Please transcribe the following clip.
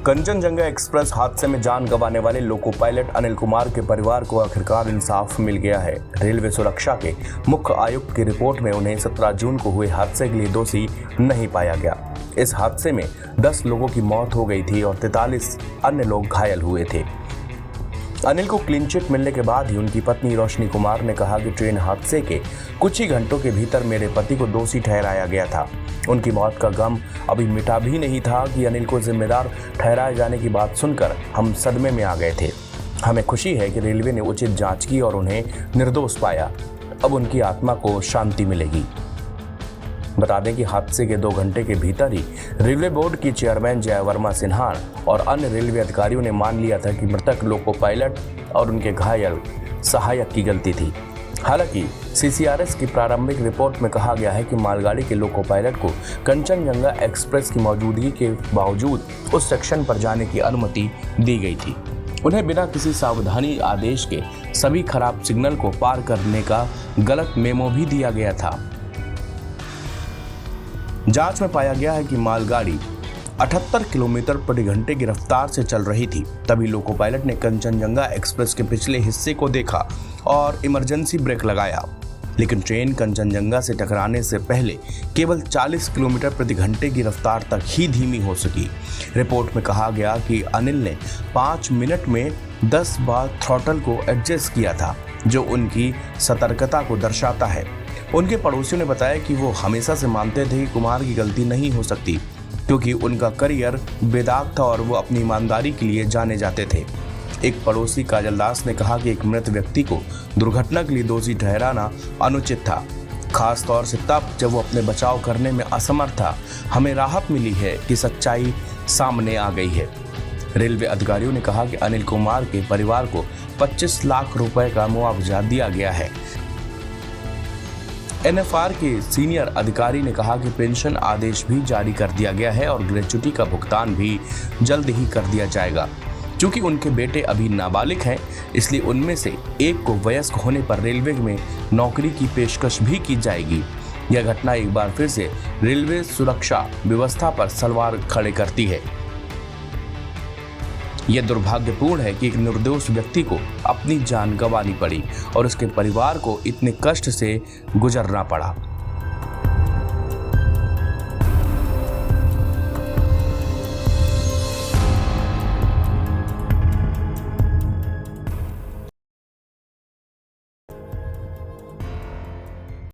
Kanchenjunga express हादसे में जान गंवाने वाले लोको पायलट अनिल कुमार के परिवार को आखिरकार इंसाफ मिल गया है। रेलवे सुरक्षा के मुख्य आयुक्त की रिपोर्ट में उन्हें 17 जून को हुए हादसे के लिए दोषी नहीं पाया गया। इस हादसे में 10 लोगों की मौत हो गई थी और 43 अन्य लोग घायल हुए थे। अनिल को क्लीन चिट मिलने के बाद ही उनकी पत्नी रोशनी कुमार ने कहा कि ट्रेन हादसे के कुछ ही घंटों के भीतर मेरे पति को दोषी ठहराया गया था। उनकी मौत का गम अभी मिटा भी नहीं था कि अनिल को जिम्मेदार ठहराए जाने की बात सुनकर हम सदमे में आ गए थे। हमें खुशी है कि रेलवे ने उचित जांच की और उन्हें निर्दोष पाया। अब उनकी आत्मा को शांति मिलेगी। बता दें कि हादसे के 2 घंटे के भीतर ही रेलवे बोर्ड की चेयरमैन जया वर्मा सिन्हान और अन्य रेलवे अधिकारियों ने मान लिया था कि मृतक लोको पायलट और उनके घायल सहायक की गलती थी। हालांकि सीसीआरएस की प्रारंभिक रिपोर्ट में कहा गया है कि मालगाड़ी के लोको पायलट को कंचनजंगा एक्सप्रेस की मौजूदगी के बावजूद उस सेक्शन पर जाने की अनुमति दी गई थी। उन्हें बिना किसी सावधानी आदेश के सभी खराब सिग्नल को पार करने का गलत मेमो भी दिया गया था। जांच में पाया गया है कि मालगाड़ी 78 किलोमीटर प्रति घंटे की रफ्तार से चल रही थी। तभी लोको पायलट ने कंचनजंगा एक्सप्रेस के पिछले हिस्से को देखा और इमरजेंसी ब्रेक लगाया, लेकिन ट्रेन कंचनजंगा से टकराने से पहले केवल 40 किलोमीटर प्रति घंटे की रफ्तार तक ही धीमी हो सकी। रिपोर्ट में कहा गया कि अनिल ने 5 मिनट में 10 बार थ्रॉटल को एडजस्ट किया था, जो उनकी सतर्कता को दर्शाता है। उनके पड़ोसियों ने बताया कि वो हमेशा से मानते थे कि कुमार की गलती नहीं हो सकती, क्योंकि उनका करियर बेदाग था और वो अपनी ईमानदारी के लिए जाने जाते थे। एक पड़ोसी काजल दास ने कहा कि एक मृत व्यक्ति को दुर्घटना के लिए दोषी ठहराना अनुचित था, खास तौर से तब जब वो अपने बचाव करने में असमर्थ था। हमें राहत मिली है कि सच्चाई सामने आ गई है। रेलवे अधिकारियों ने कहा कि अनिल कुमार के परिवार को 25 लाख रुपए का मुआवजा दिया गया है। एनएफआर के सीनियर अधिकारी ने कहा कि पेंशन आदेश भी जारी कर दिया गया है और ग्रेच्युटी का भुगतान भी जल्द ही कर दिया जाएगा। चूंकि उनके बेटे अभी नाबालिग हैं, इसलिए उनमें से एक को वयस्क होने पर रेलवे में नौकरी की पेशकश भी की जाएगी। यह घटना एक बार फिर से रेलवे सुरक्षा व्यवस्था पर सवाल खड़े करती है। यह दुर्भाग्यपूर्ण है कि एक निर्दोष व्यक्ति को अपनी जान गंवानी पड़ी और उसके परिवार को इतने कष्ट से गुजरना पड़ा।